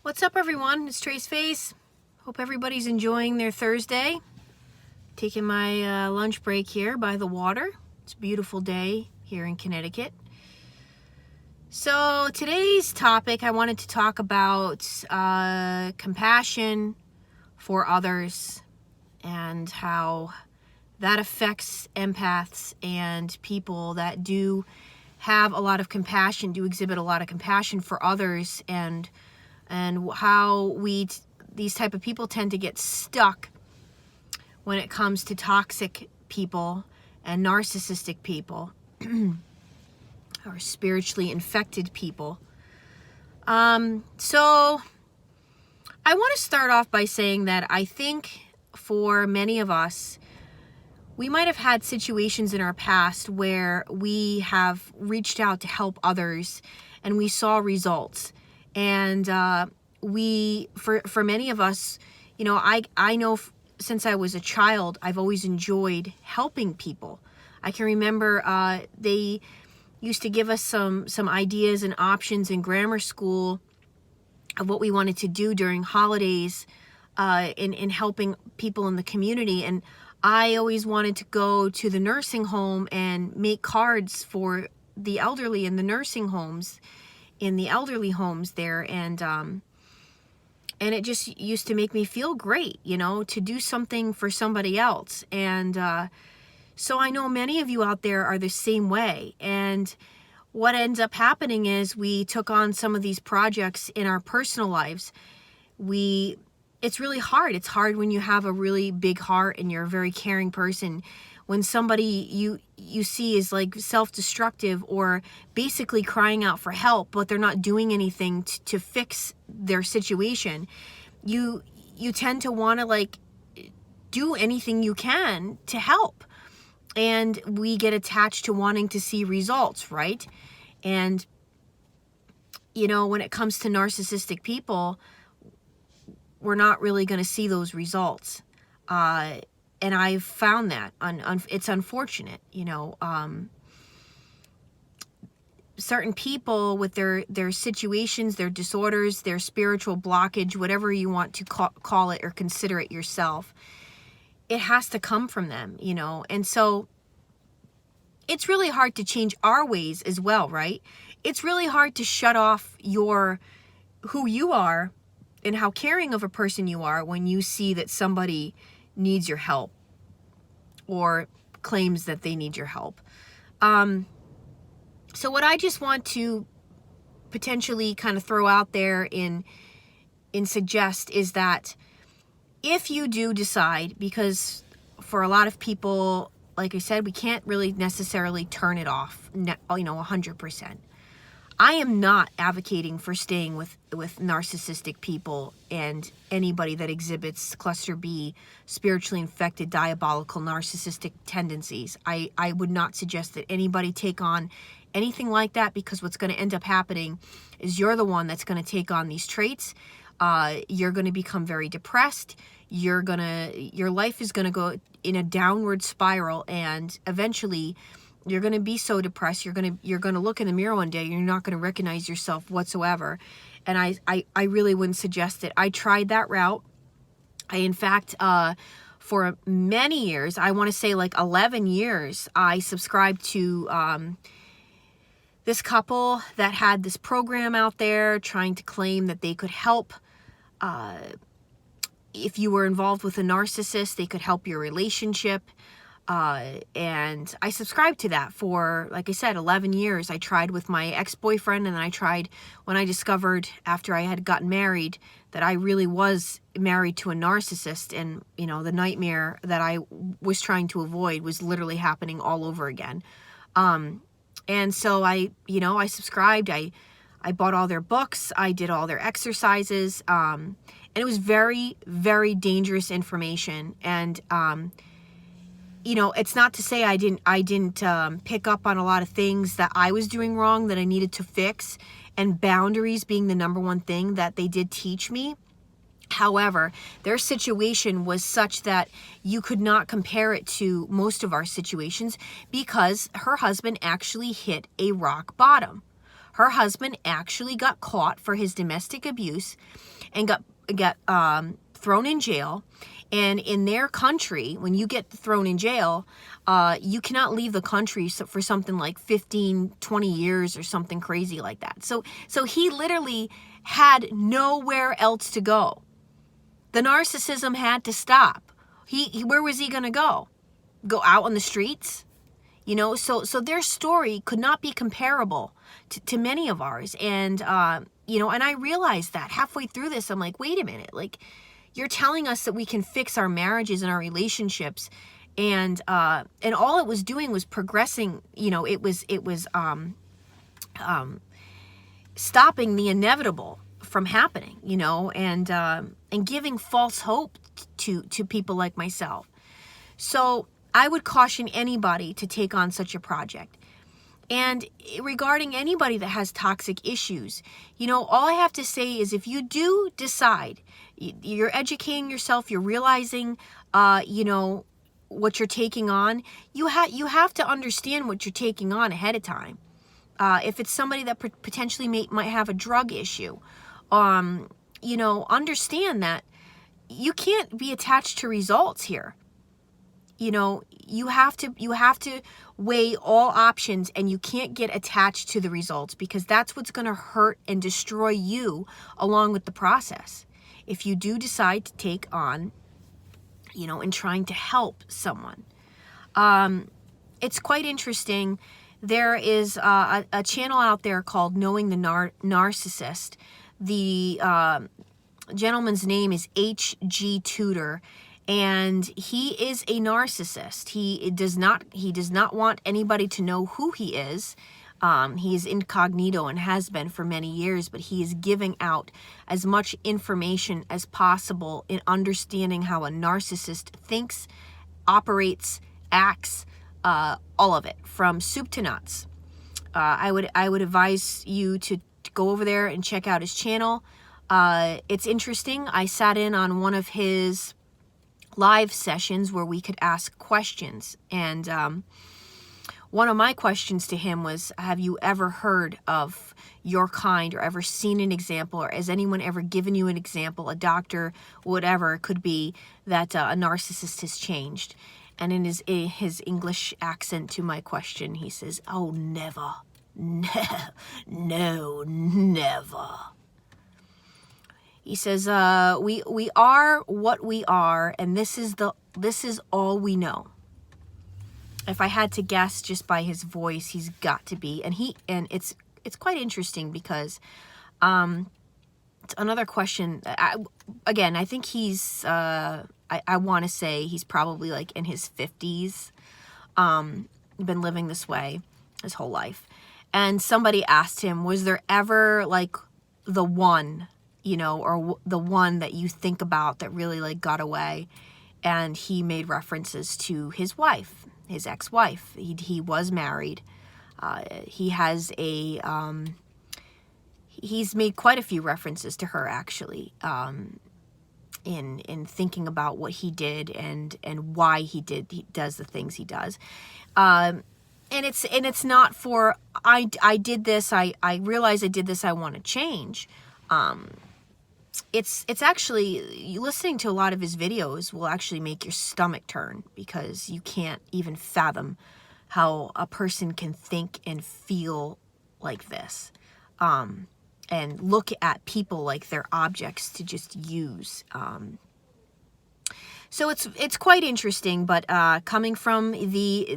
What's up, everyone? It's Trace Face. Hope everybody's enjoying their Thursday. Taking my lunch break here by the water. It's a beautiful day here in Connecticut. So today's topic, I wanted to talk about compassion for others and how that affects empaths and people that do have a lot of compassion, do exhibit a lot of compassion for others, and how these type of people tend to get stuck when it comes to toxic people and narcissistic people or spiritually infected people. So I want to start off by saying that I think for many of us, we might have had situations in our past where we have reached out to help others and we saw results. And for many of us, you know, I know since I was a child, I've always enjoyed helping people. I can remember they used to give us some ideas and options in grammar school of what we wanted to do during holidays in helping people in the community. And I always wanted to go to the nursing home and make cards for the elderly in the nursing homes, in the elderly homes there. And it just used to make me feel great, you know, to do something for somebody else. And so I know many of you out there are the same way. And what ends up happening is we took on some of these projects in our personal lives. It's really hard. It's hard when you have a really big heart and you're a very caring person. When somebody you see is like self-destructive or basically crying out for help, but they're not doing anything to fix their situation, you tend to want to like do anything you can to help. And we get attached to wanting to see results, right? And, you know, when it comes to narcissistic people, we're not really going to see those results. And I've found that it's unfortunate, you know. Certain people with their situations, their disorders, their spiritual blockage, whatever you want to call it or consider it yourself, it has to come from them, you know. And so it's really hard to change our ways as well, right? It's really hard to shut off who you are and how caring of a person you are when you see that somebody needs your help or claims that they need your help. So what I just want to potentially kind of throw out there in suggest is that if you do decide, because for a lot of people, like I said, we can't really necessarily turn it off, 100%. I am not advocating for staying with narcissistic people and anybody that exhibits cluster B, spiritually infected, diabolical, narcissistic tendencies. I would not suggest that anybody take on anything like that, because what's going to end up happening is you're the one that's going to take on these traits. You're going to become very depressed. Your life is going to go in a downward spiral, and eventually you're going to be so depressed, you're going to look in the mirror one day and you're not going to recognize yourself whatsoever. And I really wouldn't suggest it. I tried that route. In fact, for many years, I want to say like 11 years, I subscribed to this couple that had this program out there trying to claim that they could help. If you were involved with a narcissist, they could help your relationship. And I subscribed to that for, like I said, 11 years. I tried with my ex-boyfriend, and then I tried when I discovered after I had gotten married that I really was married to a narcissist, and, you know, the nightmare that I was trying to avoid was literally happening all over again. And so I subscribed, I bought all their books, I did all their exercises, and it was very, very dangerous information. And, you know, it's not to say I didn't pick up on a lot of things that I was doing wrong that I needed to fix, and boundaries being the number one thing that they did teach me. However, their situation was such that you could not compare it to most of our situations, because her husband actually hit a rock bottom. Her husband actually got caught for his domestic abuse and got thrown in jail. And in their country, when you get thrown in jail, you cannot leave the country for something like 15, 20 years or something crazy like that. So he literally had nowhere else to go. The narcissism had to stop. Where was he going to go? Go out on the streets? You know, so their story could not be comparable to many of ours. And, you know, and I realized that halfway through this, I'm like, wait a minute, like, you're telling us that we can fix our marriages and our relationships, and all it was doing was progressing. You know, it was stopping the inevitable from happening. You know, and giving false hope to people like myself. So I would caution anybody to take on such a project. And regarding anybody that has toxic issues, you know, all I have to say is if you do decide, you're educating yourself, you're realizing, you know, what you're taking on, you have to understand what you're taking on ahead of time. If it's somebody that potentially might have a drug issue, you know, understand that you can't be attached to results here. You know, you have to weigh all options, and you can't get attached to the results, because that's what's going to hurt and destroy you along with the process. If you do decide to take on, you know, and trying to help someone. It's quite interesting. There is a channel out there called Knowing the Narcissist. The gentleman's name is H.G. Tudor. And he is a narcissist. He does not want anybody to know who he is. He is incognito and has been for many years, but he is giving out as much information as possible in understanding how a narcissist thinks, operates, acts, all of it, from soup to nuts. I would advise you to go over there and check out his channel. It's interesting. I sat in on one of his live sessions where we could ask questions, and one of my questions to him was, have you ever heard of your kind, or ever seen an example, or has anyone ever given you an example, a doctor, whatever it could be, that a narcissist has changed? And in his English accent to my question, he says, oh, never. No, never. He says, we are what we are, and this is all we know. If I had to guess just by his voice, he's got to be, and it's quite interesting because, it's another question. I think he's, I want to say he's probably like in his 50s, been living this way his whole life. And somebody asked him, was there ever like the one, you know, or the one that you think about that really like got away? And he made references to his wife, his ex-wife. He was married. He has he's made quite a few references to her, actually, in thinking about what he did and why he does the things he does. And it's not for, I did this, I realized I did this, I want to change. It's actually, listening to a lot of his videos will actually make your stomach turn, because you can't even fathom how a person can think and feel like this, and look at people like they're objects to just use. So it's quite interesting, but coming from the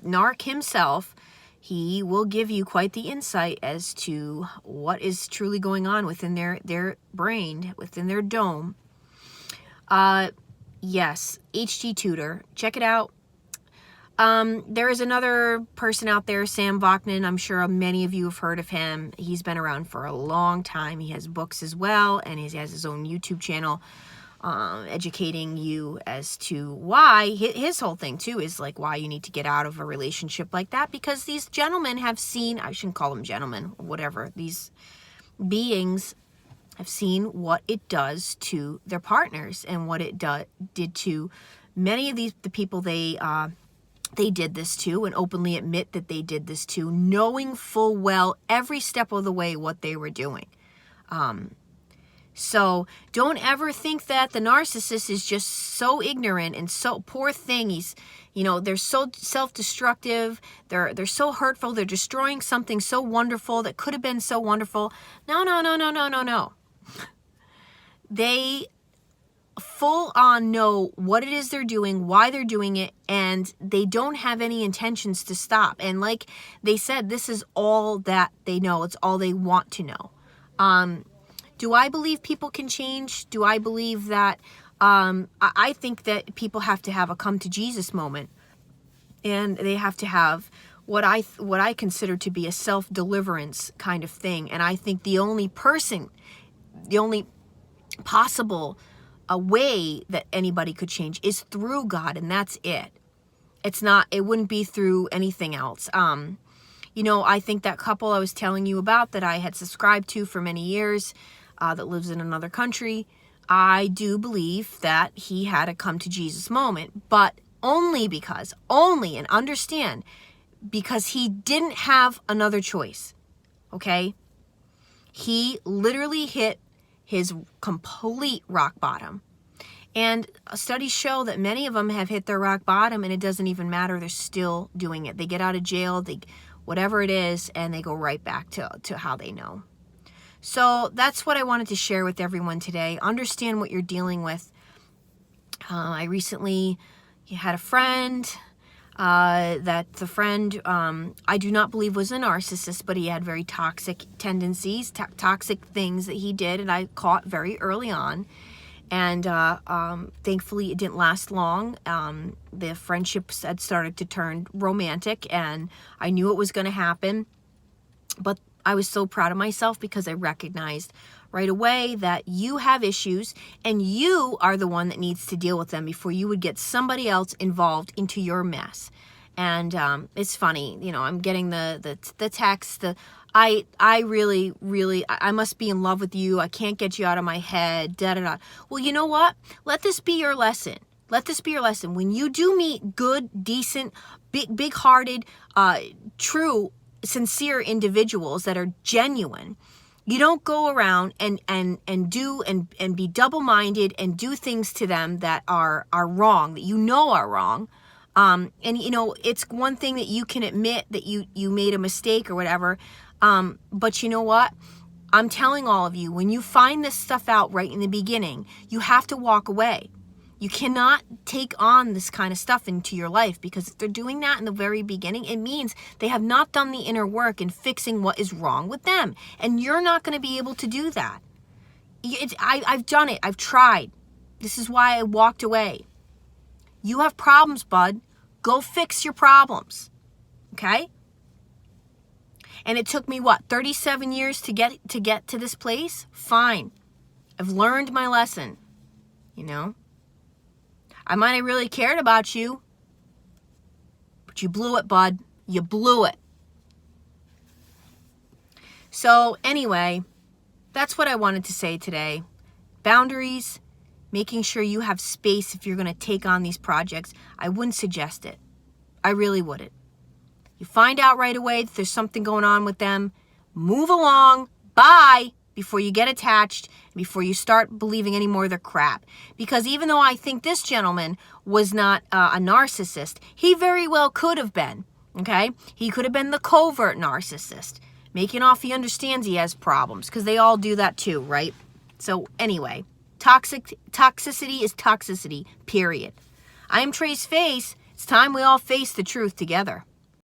narc himself, he will give you quite the insight as to what is truly going on within their brain, within their dome. Yes, H.G. Tudor. Check it out. There is another person out there, Sam Vaknin. I'm sure many of you have heard of him. He's been around for a long time. He has books as well, and he has his own YouTube channel, educating you as to why. His whole thing too is like why you need to get out of a relationship like that, because these gentlemen have seen, I shouldn't call them gentlemen, whatever, these beings have seen what it does to their partners and what it did to many of the people they they did this too, and openly admit that they did this too, knowing full well every step of the way what they were doing. So don't ever think that the narcissist is just so ignorant and so poor thing. He's, they're so self-destructive. They're so hurtful. They're destroying something so wonderful that could have been so wonderful. No. They full on know what it is they're doing, why they're doing it, and they don't have any intentions to stop. And like they said, this is all that they know. It's all they want to know. Do I believe people can change? Do I believe that, I think that people have to have a come to Jesus moment, and they have to have what I consider to be a self-deliverance kind of thing. And I think the only possible a way that anybody could change is through God, and that's it. It wouldn't be through anything else. I think that couple I was telling you about that I had subscribed to for many years, that lives in another country, I do believe that he had a come to Jesus moment, but only, and understand, because he didn't have another choice, okay? He literally hit his complete rock bottom. And studies show that many of them have hit their rock bottom, and it doesn't even matter. They're still doing it. They get out of jail, whatever it is, and they go right back to how they know. So that's what I wanted to share with everyone today. Understand what you're dealing with. I recently had a friend that the friend I do not believe was a narcissist, but he had very toxic tendencies, toxic things that he did, and I caught very early on. And thankfully, it didn't last long. The friendships had started to turn romantic, and I knew it was going to happen. But I was so proud of myself because I recognized right away that you have issues, and you are the one that needs to deal with them before you would get somebody else involved into your mess. And it's funny, I'm getting the text, I really, I must be in love with you. I can't get you out of my head, da-da-da. Well, you know what? Let this be your lesson. Let this be your lesson. When you do meet good, decent, big-hearted, true, sincere individuals that are genuine, you don't go around and be double-minded and do things to them that are wrong, that are wrong. And it's one thing that you can admit that you made a mistake or whatever. But you know what? I'm telling all of you, when you find this stuff out right in the beginning, you have to walk away. You cannot take on this kind of stuff into your life, because if they're doing that in the very beginning, it means they have not done the inner work in fixing what is wrong with them. And you're not going to be able to do that. I've done it. I've tried. This is why I walked away. You have problems, bud. Go fix your problems. Okay? And it took me, 37 years to get to this place? Fine. I've learned my lesson. I might have really cared about you, but you blew it, bud. You blew it. So anyway, that's what I wanted to say today. Boundaries, making sure you have space if you're going to take on these projects. I wouldn't suggest it. I really wouldn't. You find out right away that there's something going on with them, move along, bye, before you get attached, before you start believing any more of their crap. Because even though I think this gentleman was not a narcissist, he very well could have been, okay? He could have been the covert narcissist, making off he understands he has problems, because they all do that too, right? So anyway, toxicity is toxicity, period. I am Trey's Face. It's time we all face the truth together.